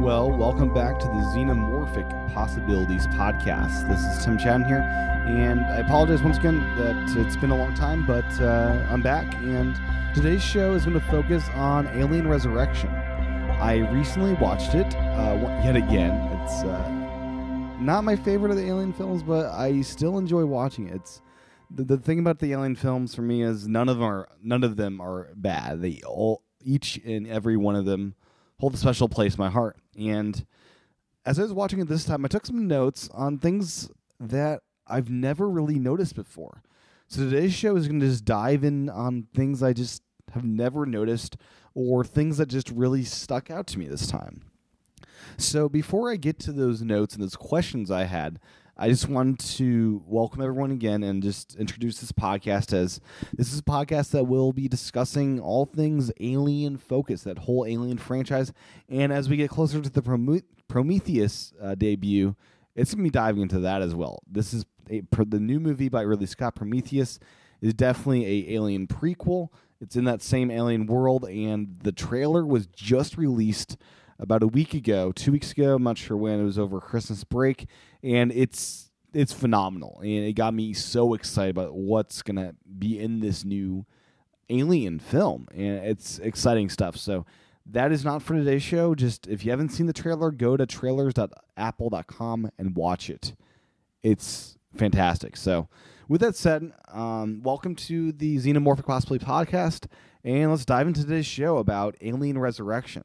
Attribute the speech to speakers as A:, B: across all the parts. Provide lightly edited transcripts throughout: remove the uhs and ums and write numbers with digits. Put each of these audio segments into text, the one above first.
A: Well, welcome back to the Xenomorphic Possibilities podcast. This is Tim Chatton here, and I apologize once again that it's been a long time, but I'm back, and today's show is going to focus on Alien Resurrection. I recently watched it yet again. It's not my favorite of the Alien films, but I still enjoy watching it. It's the thing about the Alien films for me is none of them are bad. Each and every one of them hold a special place in my heart. And as I was watching it this time, I took some notes on things that I've never really noticed before. So today's show is going to just dive in on things I just have never noticed or things that just really stuck out to me this time. So before I get to those notes and those questions I had, I just wanted to welcome everyone again and just introduce this podcast as this is a podcast that will be discussing all things Alien focused, that whole Alien franchise. And as we get closer to the Prometheus debut, it's going to be diving into that as well. This is the new movie by Ridley Scott. Prometheus is definitely a Alien prequel. It's in that same Alien world, and the trailer was just released about 2 weeks ago. I'm not sure when. It was over Christmas break, and it's phenomenal. And it got me so excited about what's going to be in this new Alien film, and it's exciting stuff. So that is not for today's show. Just if you haven't seen the trailer, go to trailers.apple.com and watch it. It's fantastic. So with that said, welcome to the Xenomorphic Possibility podcast, and let's dive into today's show about Alien Resurrection.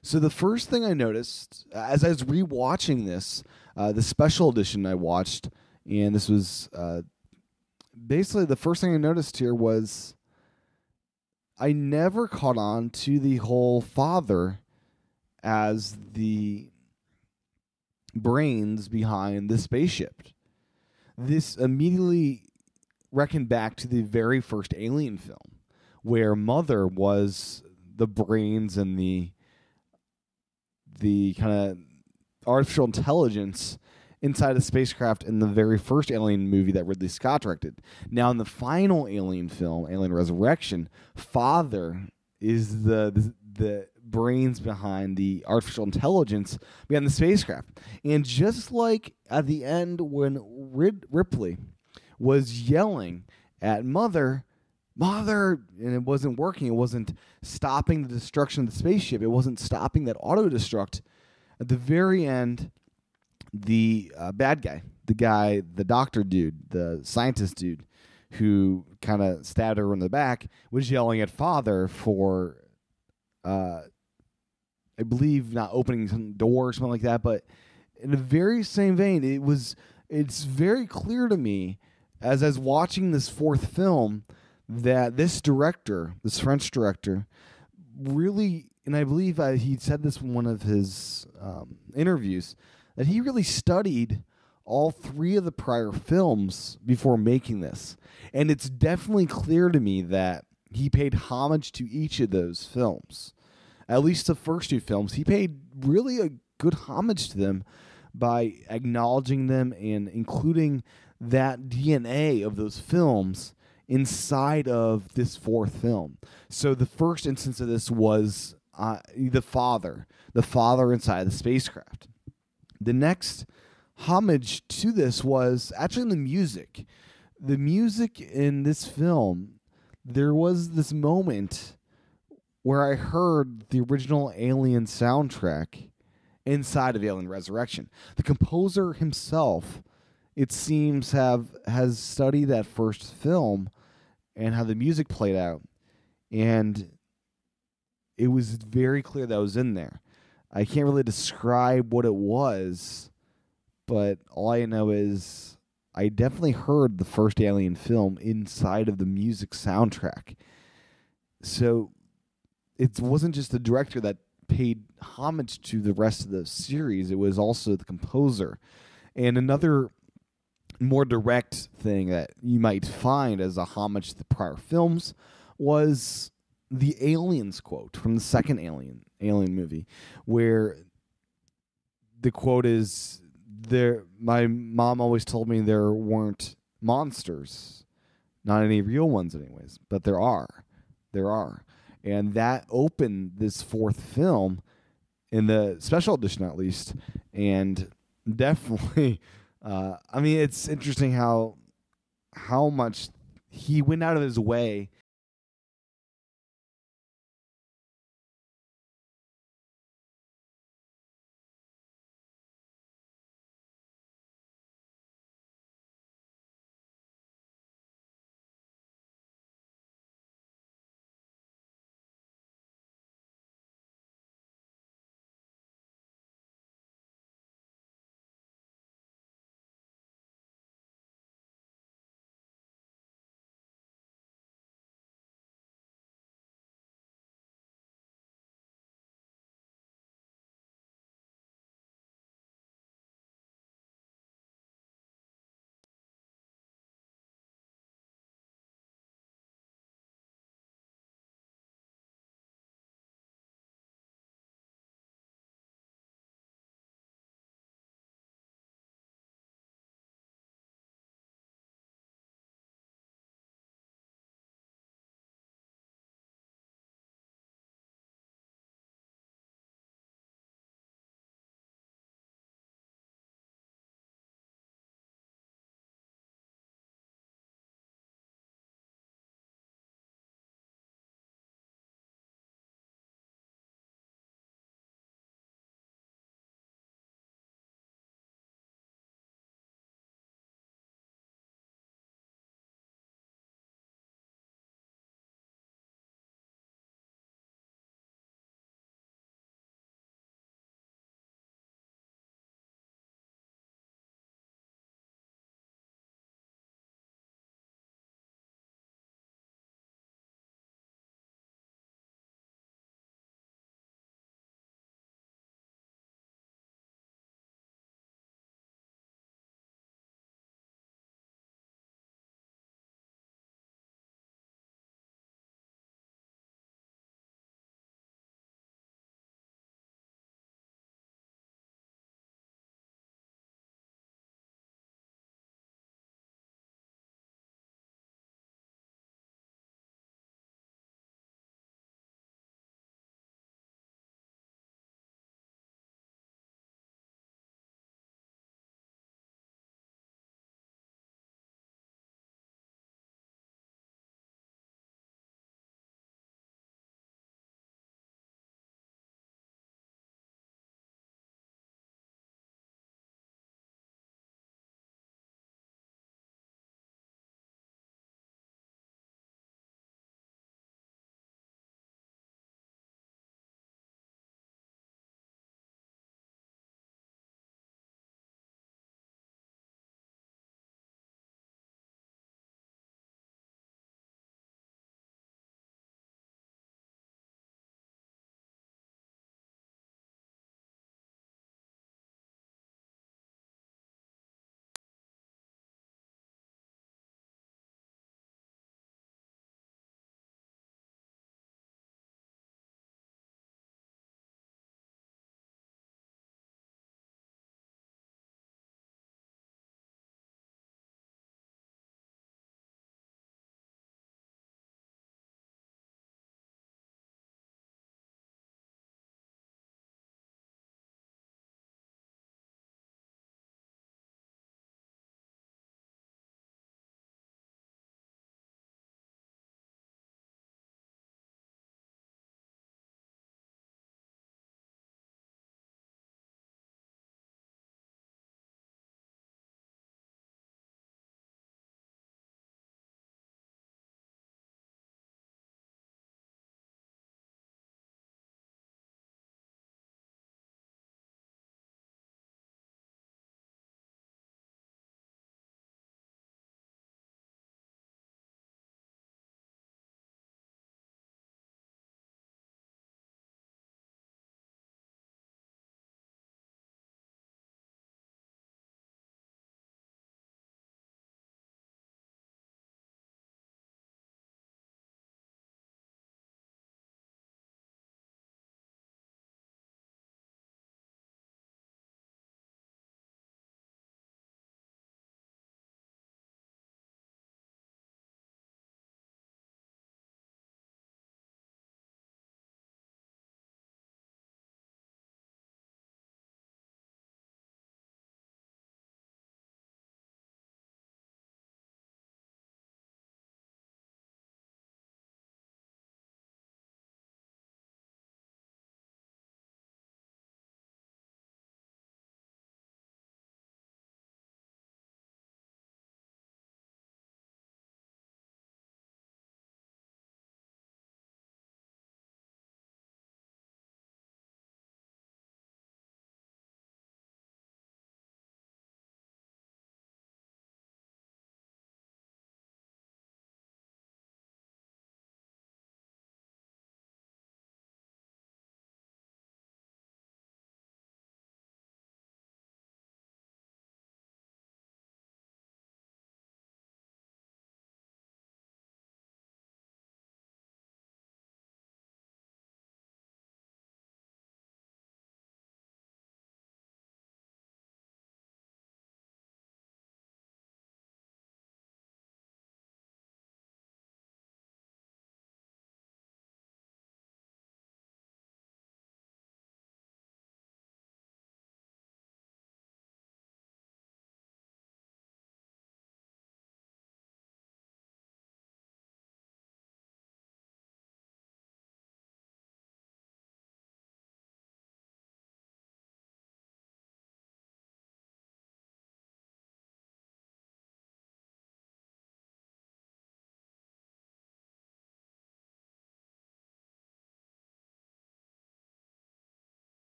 A: So the first thing I noticed as I was rewatching this, the special edition I watched, and this was basically the first thing I noticed here was I never caught on to the whole father as the brains behind the spaceship. This immediately reckoned back to the very first Alien film, where Mother was the brains and the kind of artificial intelligence inside a spacecraft in the very first Alien movie that Ridley Scott directed. Now, in the final Alien film, Alien Resurrection, Father is the brains behind the artificial intelligence behind the spacecraft. And just like at the end when Ripley was yelling at Mother, and it wasn't working. It wasn't stopping the destruction of the spaceship. It wasn't stopping that auto-destruct. At the very end, the bad guy, the doctor dude, the scientist dude, who kind of stabbed her in the back, was yelling at Father for, I believe, not opening some door or something like that. But in the very same vein, it's very clear to me as I was watching this fourth film that this French director, really, and I believe he said this in one of his interviews, that he really studied all three of the prior films before making this. And it's definitely clear to me that he paid homage to each of those films. At least the first two films, he paid really a good homage to them by acknowledging them and including that DNA of those films inside of this fourth film. So the first instance of this was the father inside the spacecraft. The next homage to this was actually in the music. The music in this film, there was this moment where I heard the original Alien soundtrack inside of Alien Resurrection. The composer himself, it seems, has studied that first film and how the music played out. And it was very clear that was in there. I can't really describe what it was, but all I know is I definitely heard the first Alien film inside of the music soundtrack. So it wasn't just the director that paid homage to the rest of the series. It was also the composer. And another more direct thing that you might find as a homage to the prior films was the Aliens quote from the second Alien movie, where the quote is, my mom always told me there weren't monsters, not any real ones anyways, but there are. And that opened this fourth film in the special edition at least, and definitely, I mean, it's interesting how much he went out of his way